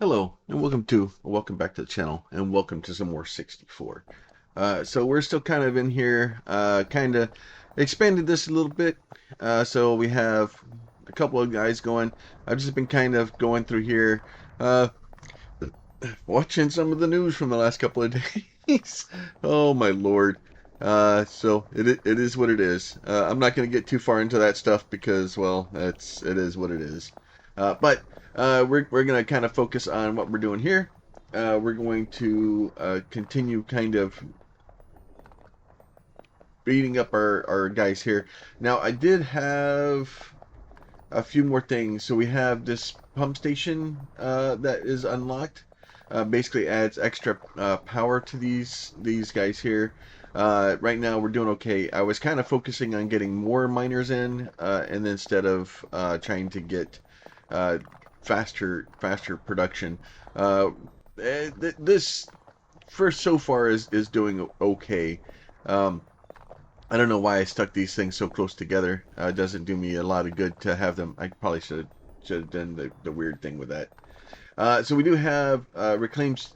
Hello, and welcome back to the channel, and welcome to some more 64. So we're still kind of in here, kind of expanded this a little bit. So we have a couple of guys going. I've just been kind of going through here, uh, watching some of the news from the last couple of days. Oh my lord. So it is what it is. I'm not going to get too far into that stuff because, well, it is what it is. But we're going to kind of focus on what we're doing here. We're going to continue kind of beating up our guys here. Now, I did have a few more things. So we have this pump station that is unlocked. Basically adds extra power to these guys here. Right now we're doing okay. I was kind of focusing on getting more miners in, and instead of trying to get uh, faster production. Uh, this first so far is doing okay. Um, I don't know why I stuck these things so close together. It doesn't do me a lot of good to have them. I probably should have done the weird thing with that. So we do have reclaimed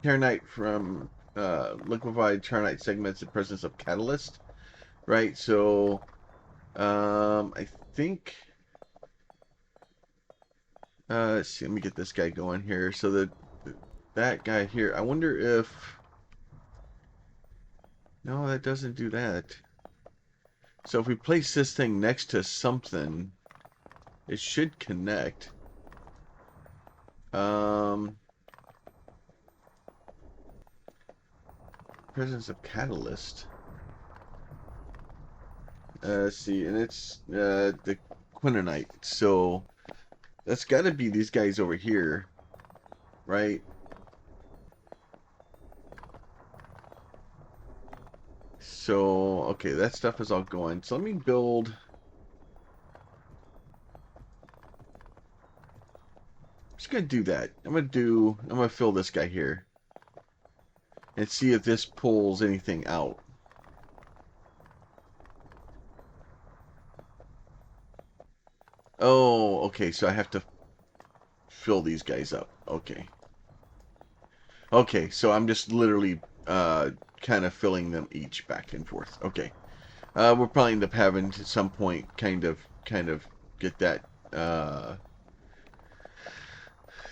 Terranite from liquefied Terranite segments in presence of catalyst, right? So I think let's see. Let me get this guy going here. So that guy here. I wonder if no, that doesn't do that. So if we place this thing next to something, it should connect. Um, Presence of catalyst. Let's see, and it's the quinonite. So that's got to be these guys over here, right? So okay, that stuff is all going. So let me build. I'm just gonna do that. I'm gonna fill this guy here and see if this pulls anything out. Oh, okay. So I have to fill these guys up. Okay. Okay, so I'm just literally kind of filling them each back and forth. Okay. We'll probably end up having to some point kind of get that the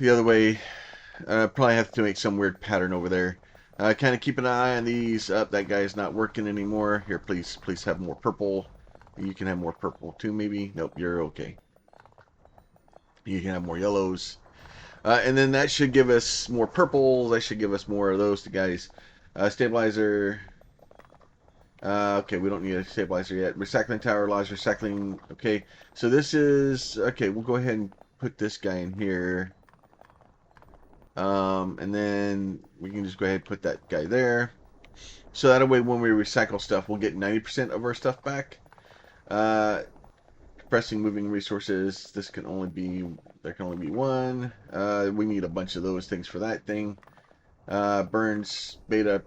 other way. Probably have to make some weird pattern over there. Kind of keep an eye on these. That guy is not working anymore. Here, please have more purple. You can have more purple too, maybe. Nope, you're okay. You can have more yellows. And then that should give us more purples. That should give us more of those guys. Stabilizer. Okay, we don't need a stabilizer yet. Recycling tower allows recycling. Okay, so this is okay. We'll go ahead and put this guy in here, and then we can just go ahead and put that guy there. So that way, when we recycle stuff, we'll get 90% of our stuff back. Compressing moving resources. This can only be there can only be one. We need a bunch of those things for that thing. Burns beta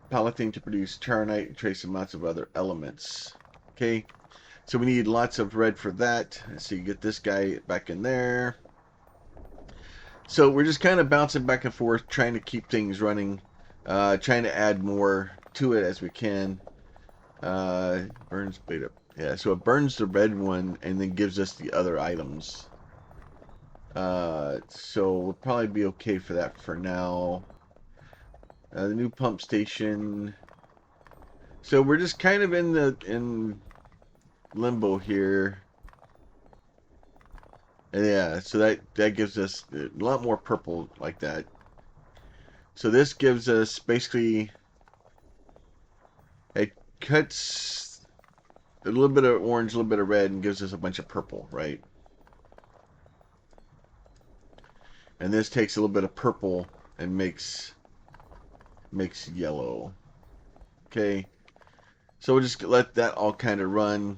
palatine to produce charonite and trace amounts of other elements. Okay, so we need lots of red for that. So you get this guy back in there. So we're just kind of bouncing back and forth, trying to keep things running, trying to add more to it as we can. Burns beta. Yeah, so it burns the red one and then gives us the other items. So we'll probably be okay for that for now. The new pump station. So we're just kind of in limbo here. And yeah, so that gives us a lot more purple like that. So this gives us basically it cuts a little bit of orange, a little bit of red, and gives us a bunch of purple, right? And this takes a little bit of purple and makes yellow. Okay, so we'll just let that all kind of run.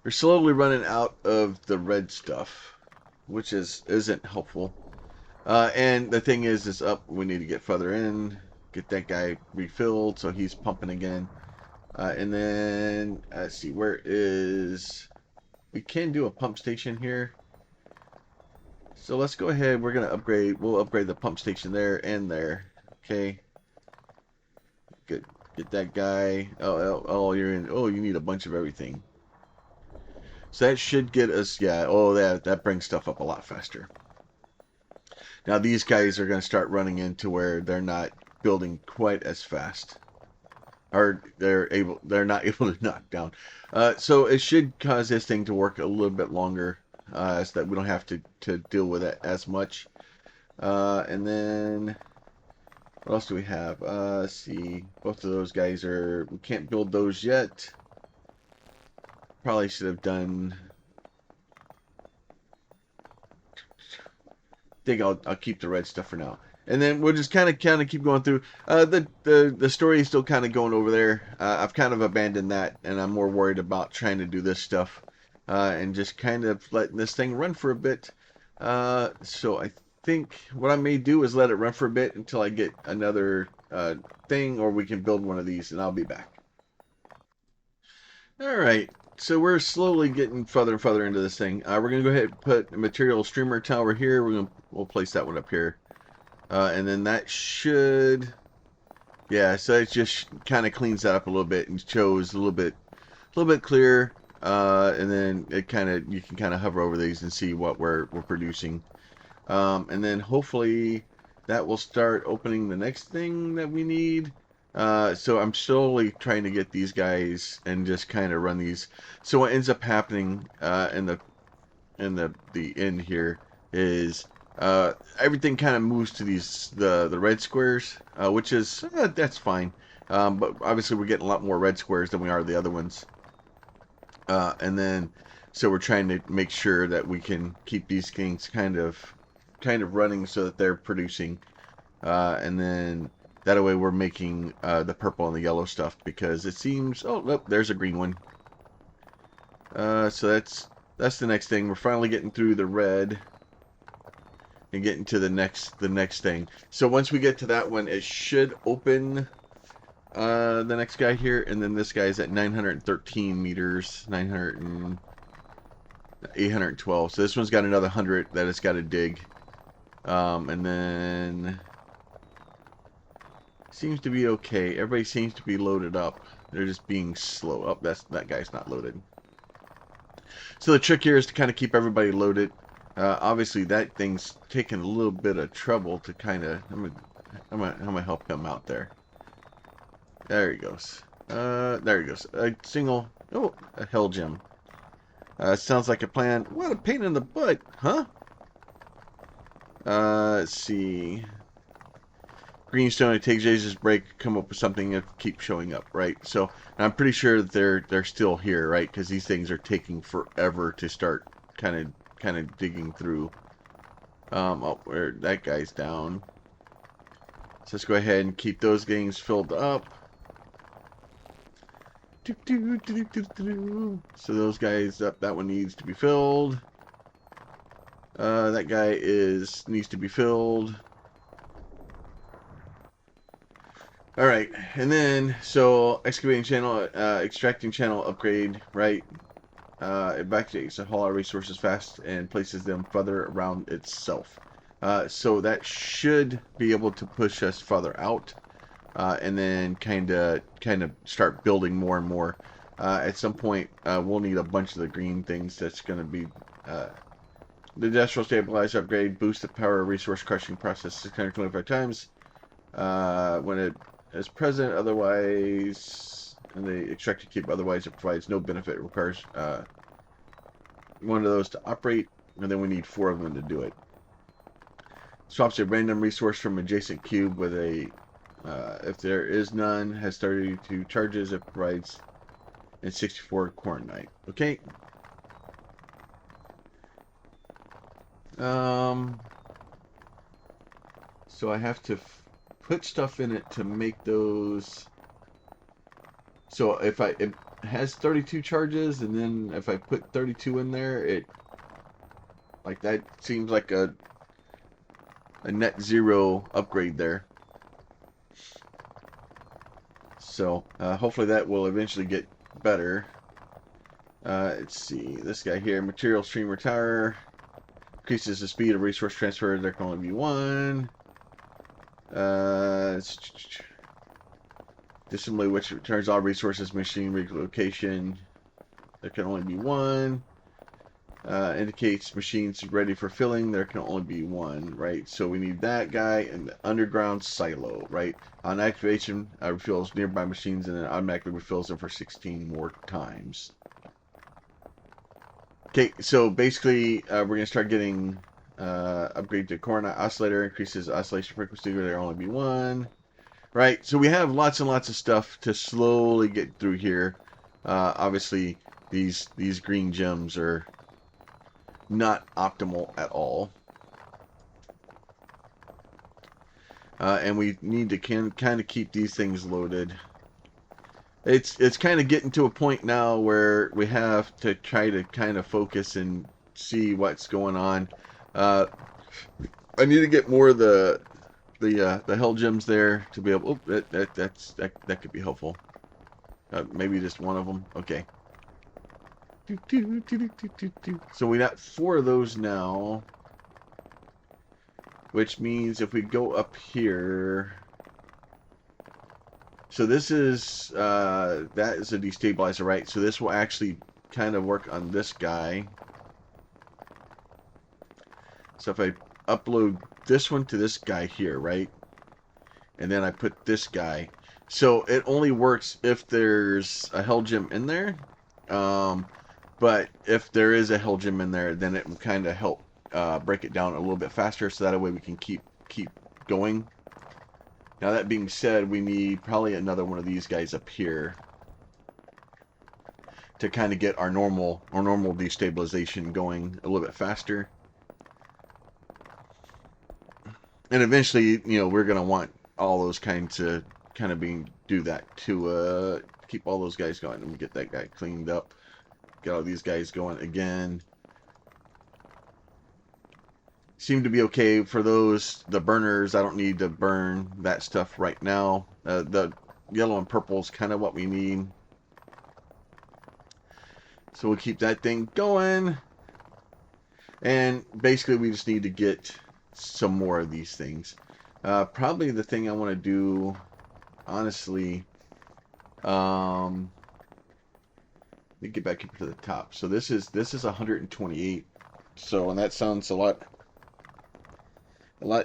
We're slowly running out of the red stuff, which isn't helpful. And the thing is up. We need to get further in, get that guy refilled, so he's pumping again. And then let's see, where is? We can do a pump station here. So let's go ahead. We're gonna upgrade. We'll upgrade the pump station there and there. Okay. Get that guy. Oh, you're in. Oh, you need a bunch of everything. So that should get us. Yeah. Oh, that brings stuff up a lot faster. Now these guys are gonna start running into where they're not building quite as fast, or they're not able to knock down. So it should cause this thing to work a little bit longer, so that we don't have to deal with it as much. And then what else do we have? Let's see. Both of those guys we can't build those yet. Probably should have done. I think I'll keep the red stuff for now. And then we'll just kind of keep going through. The story is still kind of going over there. I've kind of abandoned that, and I'm more worried about trying to do this stuff, and just kind of letting this thing run for a bit. So I think what I may do is let it run for a bit until I get another thing, or we can build one of these, and I'll be back. All right. So we're slowly getting further and further into this thing. We're gonna go ahead and put a material streamer tower here. We'll place that one up here. And then that should, yeah, so it just kind of cleans that up a little bit and shows a little bit clearer. And then you can kind of hover over these and see what we're producing. And then hopefully that will start opening the next thing that we need. So I'm slowly trying to get these guys and just kind of run these. So what ends up happening in the end here is everything kind of moves to the red squares, which is that's fine. But obviously we're getting a lot more red squares than we are the other ones. And then so we're trying to make sure that we can keep these things kind of running so that they're producing, and then that way we're making the purple and the yellow stuff, because it seems, oh look, there's a green one. So that's the next thing. We're finally getting through the red and getting to the next thing. So once we get to that one, it should open the next guy here, and then this guy's at 913 meters, 812. So this one's got another 100 that it's got to dig. And then seems to be okay. Everybody seems to be loaded up. They're just being slow. Oh, that guy's not loaded. So the trick here is to kind of keep everybody loaded. Obviously that thing's taking a little bit of trouble to kind of. I'm gonna help him out there. There he goes. There he goes. A single. Oh, a hell gem. Sounds like a plan. What a pain in the butt, huh? Let's see. Greenstone, it takes ages to break, come up with something and keep showing up, right? So I'm pretty sure that they're still here, right? Because these things are taking forever to start kind of digging through. Oh, where that guy's down. So let's go ahead and keep those things filled up. So those guys up, that one needs to be filled. That guy needs to be filled. All right, and then so excavating channel, extracting channel upgrade, right? It evacuates a haul our resources fast and places them further around itself. So that should be able to push us further out, and then kind of start building more and more. At some point, we'll need a bunch of the green things. That's going to be the industrial stabilizer upgrade, boost the power resource crushing process 625 times. When it is present, otherwise, and the extracted cube, otherwise it provides no benefit. It requires one of those to operate, and then we need 4 of them to do it. Swaps a random resource from adjacent cube with a, if there is none, has 32 charges. It provides and 64 Coronite. Okay. So I have to put stuff in it to make those. So if it has 32 charges, and then if I put 32 in there, it like that seems like a net zero upgrade there. So hopefully that will eventually get better. Let's see, this guy here, material streamer tower, increases the speed of resource transfer. There can only be one. Dissimilarly, which returns all resources, machine relocation. There can only be one. Indicates machines ready for filling. There can only be one, right? So we need that guy and the underground silo, right? On activation, refills nearby machines and then automatically refills them for 16 more times. Okay, so basically, we're going to start getting upgrade to coordinate oscillator, increases oscillation frequency. There will only be one, right? So we have lots and lots of stuff to slowly get through here. Obviously, these green gems are not optimal at all. And we need to kind of keep these things loaded. It's kind of getting to a point now where we have to try to kind of focus and see what's going on. I need to get more of the hell gems there to be able. Oh, that could be helpful. Maybe just one of them. Okay. So we got 4 of those now, which means if we go up here, so this is that is a destabilizer, right? So this will actually kind of work on this guy. So if I upload this one to this guy here, right, and then I put this guy, so it only works if there's a hell gem in there. But if there is a hell gem in there, then it will kind of help break it down a little bit faster, so that way we can keep going. Now that being said, we need probably another one of these guys up here to kind of get our normal destabilization going a little bit faster. And eventually, you know, we're gonna want all those kinds of do that to keep all those guys going. Let me get that guy cleaned up. Get all these guys going again. Seem to be okay for those. The burners, I don't need to burn that stuff right now. The yellow and purple is kind of what we need. So we'll keep that thing going. And basically we just need to get some more of these things. Probably the thing I want to do, honestly, let me get back up to the top. So this is 128. So, and that sounds a lot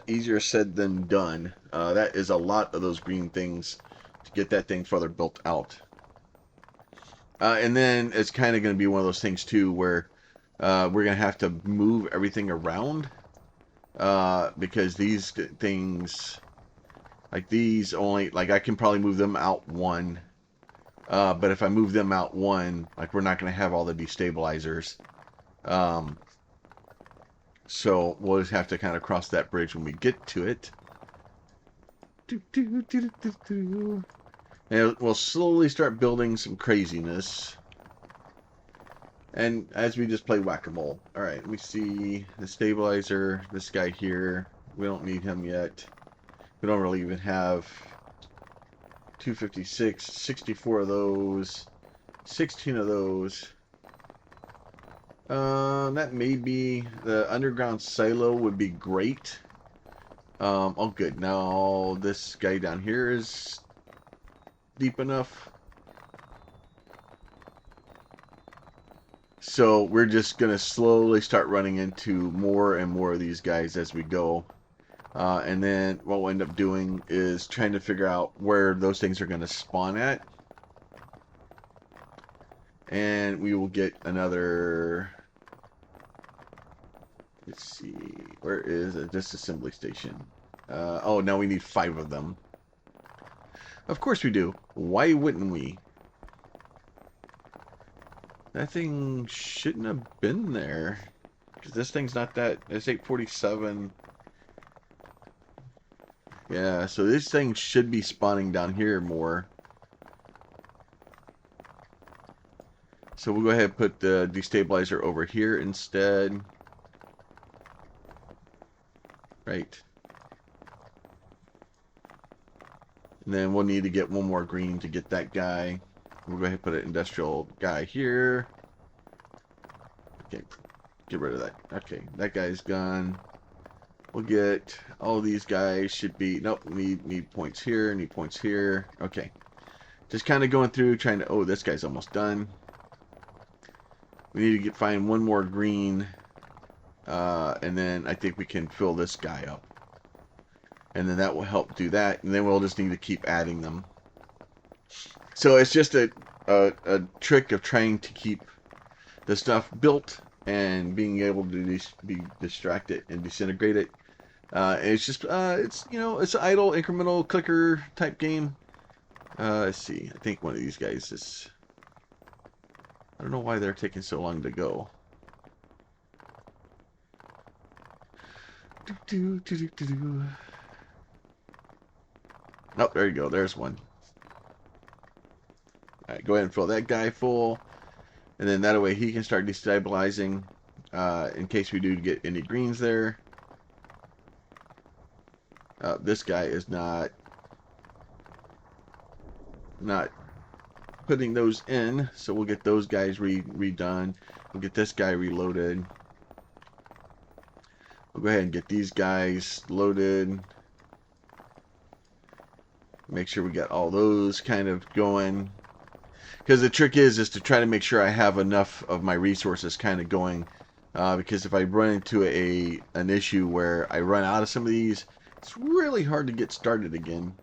easier said than done. That is a lot of those green things to get that thing further built out. And then it's kind of going to be one of those things too where we're going to have to move everything around because these things, like these, only, like I can probably move them out one. But if I move them out one, like we're not going to have all the destabilizers. So we'll just have to kind of cross that bridge when we get to it. And we'll slowly start building some craziness. And as we just play whack-a-mole. Alright, let me see the stabilizer, this guy here. We don't need him yet. We don't really even have 256, 64 of those, 16 of those. That may be the underground silo would be great. Oh good, now this guy down here is deep enough. So we're just gonna slowly start running into more and more of these guys as we go. And then what we'll end up doing is trying to figure out where those things are going to spawn at. And we will get another... Let's see. Where is a disassembly station? Oh, now we need 5 of them. Of course we do. Why wouldn't we? That thing shouldn't have been there. Because this thing's not that... It's 847... Yeah, so this thing should be spawning down here more. So we'll go ahead and put the destabilizer over here instead. Right. And then we'll need to get one more green to get that guy. We'll go ahead and put an industrial guy here. Okay. get rid of that. Okay, that guy's gone. We'll get all these guys should be, nope, need points here, need points here. Okay. Just kind of going through trying to, oh, this guy's almost done. We need to find one more green, and then I think we can fill this guy up. And then that will help do that, and then we'll just need to keep adding them. So it's just a trick of trying to keep the stuff built and being able to be distract it and disintegrate it. It's just it's it's an idle incremental clicker type game. Let's see. I think one of these guys is. I don't know why they're taking so long to go. Oh, there you go. There's one. All right, go ahead and fill that guy full, and then that way he can start destabilizing in case we do get any greens there. This guy is not putting those in, so we'll get those guys redone. We'll get this guy reloaded. We'll go ahead and get these guys loaded. Make sure we got all those kind of going. Because the trick is to try to make sure I have enough of my resources kind of going. Because if I run into an issue where I run out of some of these, it's really hard to get started again.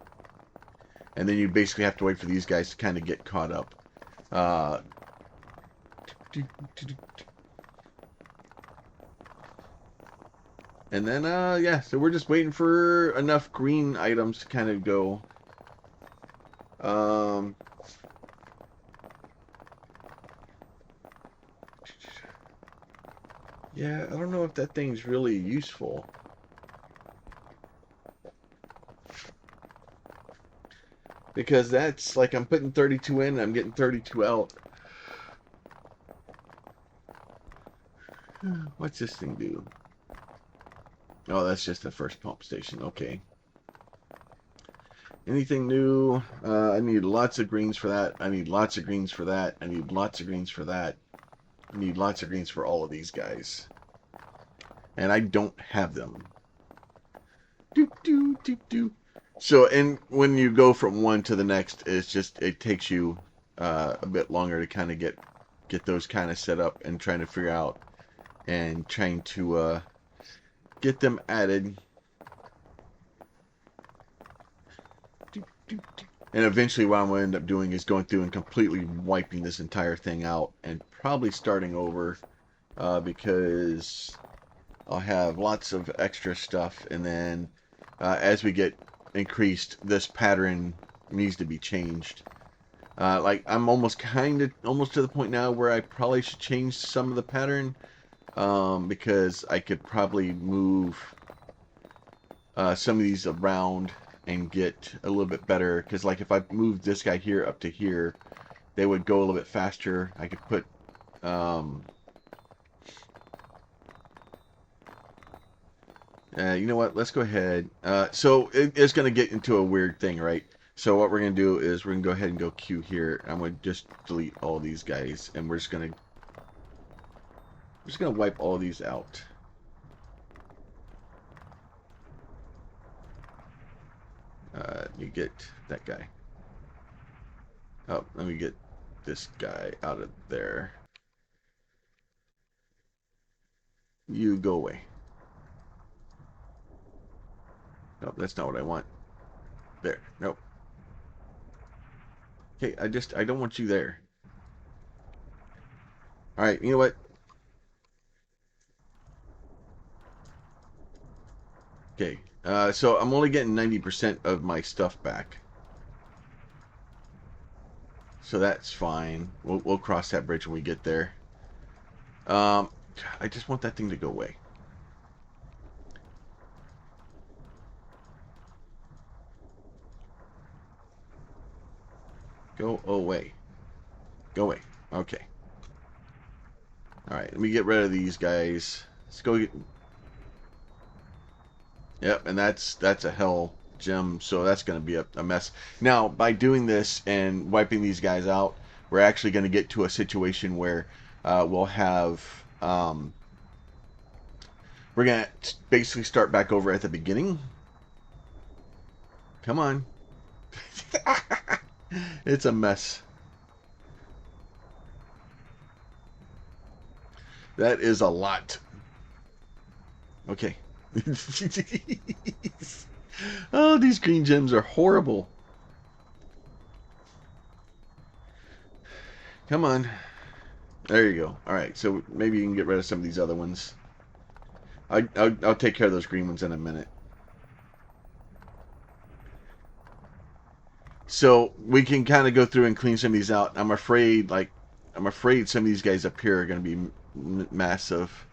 And then you basically have to wait for these guys to kind of get caught up. And then, yeah, so we're just waiting for enough green items to kind of go. Yeah, I don't know if that thing's really useful. Because that's like I'm putting 32 in and I'm getting 32 out. What's this thing do? Oh, that's just the first pump station. Okay. Anything new? I need lots of greens for that. I need lots of greens for that. I need lots of greens for that. I need lots of greens for all of these guys. And I don't have them. So, and when you go from one to the next, it takes you a bit longer to kind of get those kind of set up and trying to figure out and trying to get them added. And eventually what I'm going to end up doing is going through and completely wiping this entire thing out and probably starting over because I'll have lots of extra stuff, and then as we get increased, this pattern needs to be changed. Like I'm almost to the point now where I probably should change some of the pattern because I could probably move some of these around and get a little bit better, because like if I moved this guy here up to here, they would go a little bit faster. I could put you know what, let's go ahead. So it's going to get into a weird thing, right? So what we're going to do is we're going to go ahead and go Q here. I'm going to just delete all these guys, and we're just going to wipe all these out. You get that guy. Oh, let me get this guy out of there. You go away. Nope, that's not what I want. There. Nope. Okay, I don't want you there. Alright, you know what? Okay, so I'm only getting 90% of my stuff back. So that's fine. We'll cross that bridge when we get there. I just want that thing to go away. Go away. Go away. Okay. Alright, let me get rid of these guys. Let's go get... Yep, and that's a hell gem, so that's going to be a mess. Now, by doing this and wiping these guys out, we're actually going to get to a situation where we'll have We're going to basically start back over at the beginning. Come on. It's a mess. That is a lot. Okay. Oh, these green gems are horrible. Come on. There you go. All right, so maybe you can get rid of some of these other ones. I'll take care of those green ones in a minute. So we can kind of go through and clean some of these out. I'm afraid some of these guys up here are going to be massive.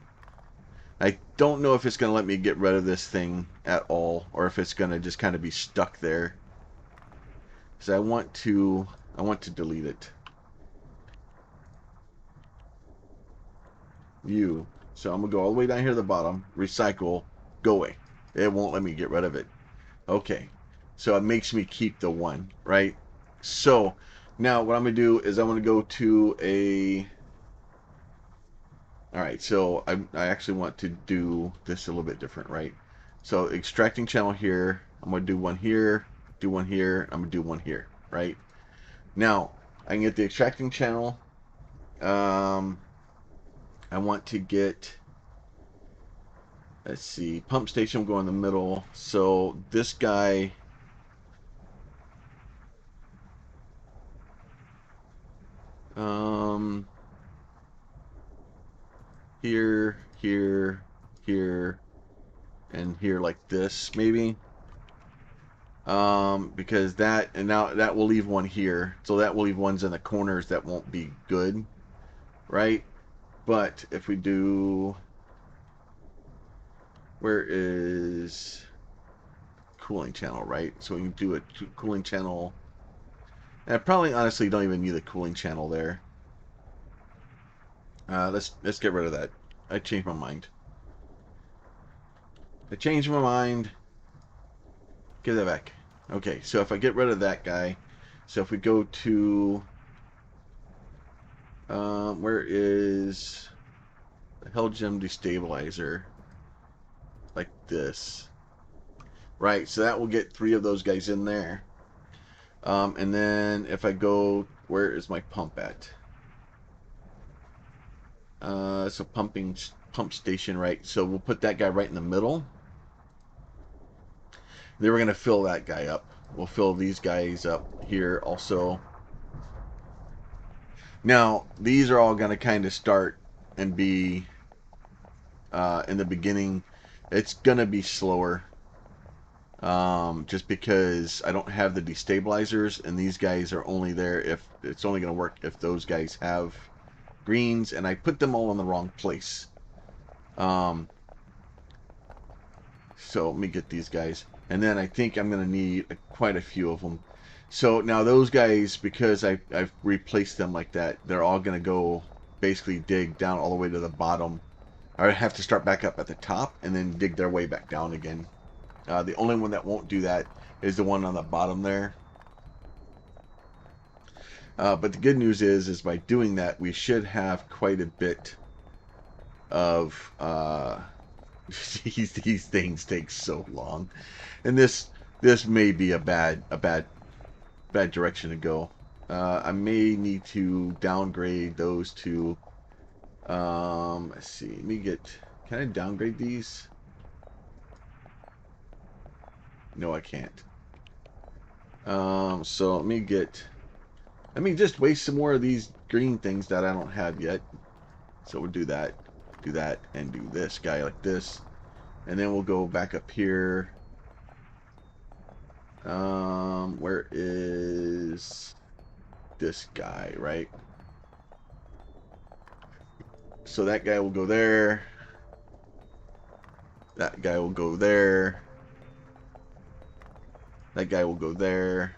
I don't know if it's going to let me get rid of this thing at all, or if it's going to just kind of be stuck there. So I want to delete it. View. So I'm gonna go all the way down here to the bottom. Recycle. Go away. It won't let me get rid of it. Okay. So it makes me keep the one, right? So now what I'm gonna do is I'm gonna go to a. All right. So I actually want to do this a little bit different, right? So extracting channel here. I'm gonna do one here. Do one here. I'm gonna do one here, right? Now I can get the extracting channel. I want to get, let's see, pump station will go in the middle. So this guy, here, here, here, and here like this maybe. Because that, and now that will leave one here. So that will leave ones in the corners that won't be good, right? But if we do, where is cooling channel, right? So we can do a cooling channel. And I probably honestly don't even need a cooling channel there. Let's get rid of that. I changed my mind. I changed my mind. Give that back. Okay, so if I get rid of that guy, so if we go to, where is the hell gem destabilizer? Like this. Right, so that will get 3 of those guys in there. And then if I go, where is my pump at? So pump station, right? So we'll put that guy right in the middle. Then we're going to fill that guy up. We'll fill these guys up here also. Now, these are all going to kind of start and be, in the beginning, it's going to be slower. Just because I don't have the destabilizers, and these guys are only there if, it's only going to work if those guys have greens, and I put them all in the wrong place. So let me get these guys. And then I think I'm going to need quite a few of them. So now those guys, because I've replaced them like that, they're all going to go basically dig down all the way to the bottom. I have to start back up at the top and then dig their way back down again. The only one that won't do that is the one on the bottom there. But the good news is by doing that, we should have quite a bit of... these things take so long, and this may be a bad direction to go. I may need to downgrade those two. Let's see. Let me get. Can I downgrade these? No, I can't. So let me get. Let me just waste some more of these green things that I don't have yet. So we'll do that, and do this guy like this. And then we'll go back up here. Where is this guy, right? So that guy will go there. That guy will go there. That guy will go there.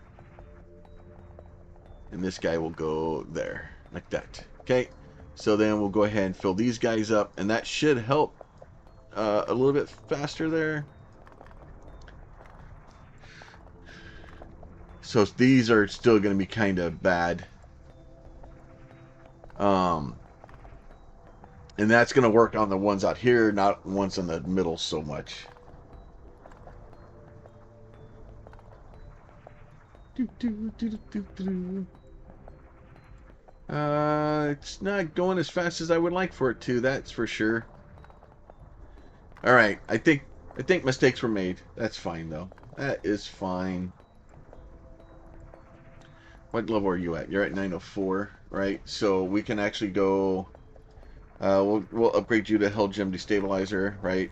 And this guy will go there. Like that. Okay. So then we'll go ahead and fill these guys up. And that should help a little bit faster there. So these are still going to be kind of bad. And that's going to work on the ones out here, not ones in the middle so much. It's not going as fast as I would like for it to, that's for sure. All right, I think mistakes were made. That's fine though. That is fine. What level are you at? You're at 904, right? So we can actually go. We'll upgrade you to Hell Gem Destabilizer, right?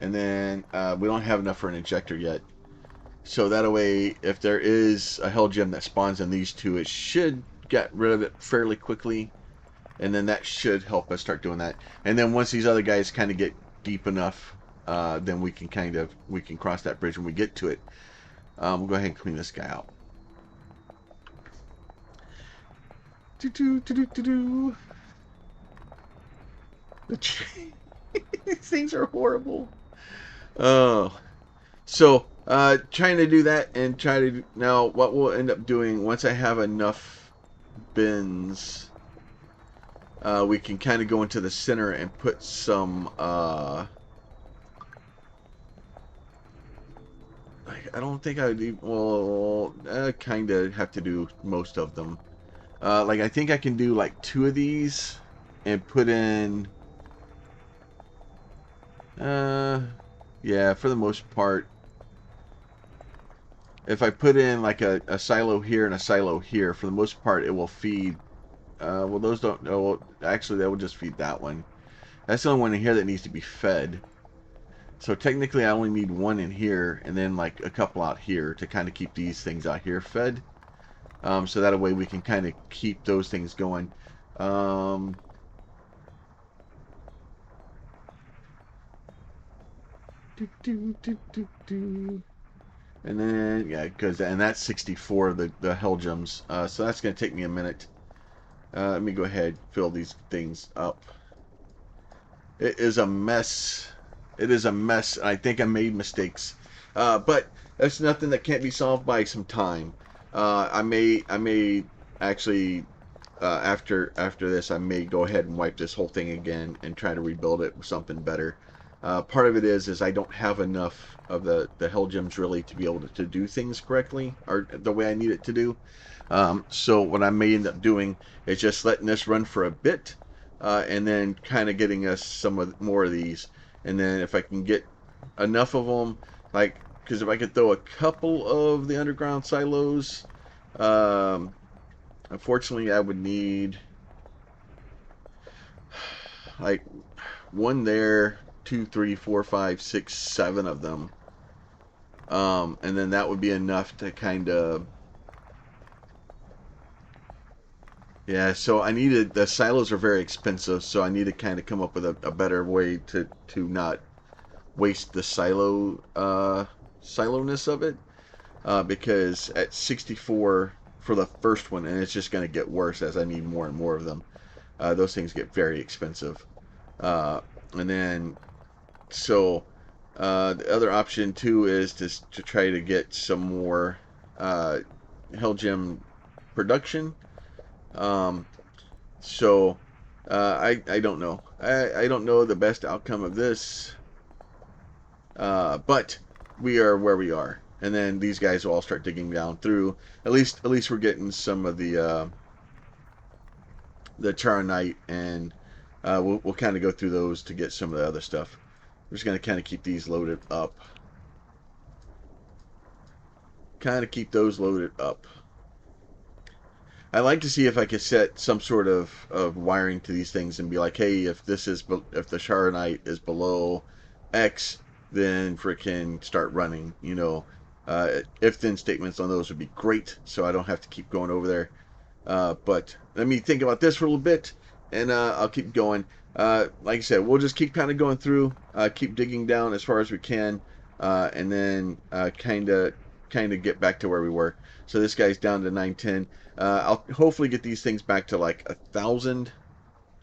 And then we don't have enough for an injector yet. So that way, if there is a Hell Gem that spawns in these two, it should get rid of it fairly quickly. And then that should help us start doing that. And then once these other guys kind of get deep enough, then we can cross that bridge when we get to it. We'll go ahead and clean this guy out. These things are horrible. Oh, so trying to do that and try to now what we'll end up doing once I have enough bins. We can kind of go into the center and put some I don't think I would. Well, I kind of have to do most of them. Like I think I can do like 2 of these and put in. Yeah, for the most part. If I put in like a silo here and a silo here, for the most part, it will feed. Well, those don't. Oh, actually, that will just feed that one. That's the only one in here that needs to be fed. So technically, I only need 1 in here and then like a couple out here to kind of keep these things out here fed. So that way we can kind of keep those things going. And then, yeah, and that's 64 of the Hell Gems. So that's going to take me a minute. Let me go ahead and fill these things up. It is a mess. It is a mess. I think I made mistakes. But that's nothing that can't be solved by some time. I may actually after this, I may go ahead and wipe this whole thing again and try to rebuild it with something better. Part of it is I don't have enough of the Hell Gems really to be able to do things correctly or the way I need it to do. So what I may end up doing is just letting this run for a bit, and then kind of getting us some more of these. And then if I can get enough of them, like, because if I could throw a couple of the underground silos, unfortunately I would need like 1 there, 2, 3, 4, 5, 6, 7 of them. And then that would be enough to kind of, yeah, so I needed, the silos are very expensive, so I need to kind of come up with a better way to not waste the siloness of it, because at 64 for the first one, and it's just going to get worse as I need more and more of them, those things get very expensive. And then, so the other option too is to try to get some more Hell Gem production. So I don't know. I don't know the best outcome of this, but we are where we are, and then these guys will all start digging down through. At least we're getting some of the Charonite, and we'll kind of go through those to get some of the other stuff. We're just going to kind of keep these loaded up. Kind of keep those loaded up. I'd like to see if I could set some sort of wiring to these things and be like, hey, if the Charonite is below X, then frickin' start running. You know, if then statements on those would be great, so I don't have to keep going over there. But let me think about this for a little bit, and I'll keep going. Like I said, we'll just keep kind of going through, keep digging down as far as we can, and then kind of get back to where we were. So this guy's down to 910. I'll hopefully get these things back to like 1,000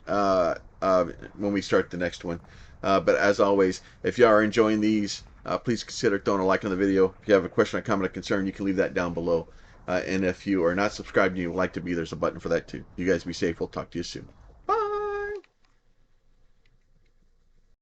when we start the next one. But as always, if you are enjoying these, please consider throwing a like on the video. If you have a question, a comment, or concern, you can leave that down below. And if you are not subscribed and you would like to be, there's a button for that too. You guys be safe. We'll talk to you soon.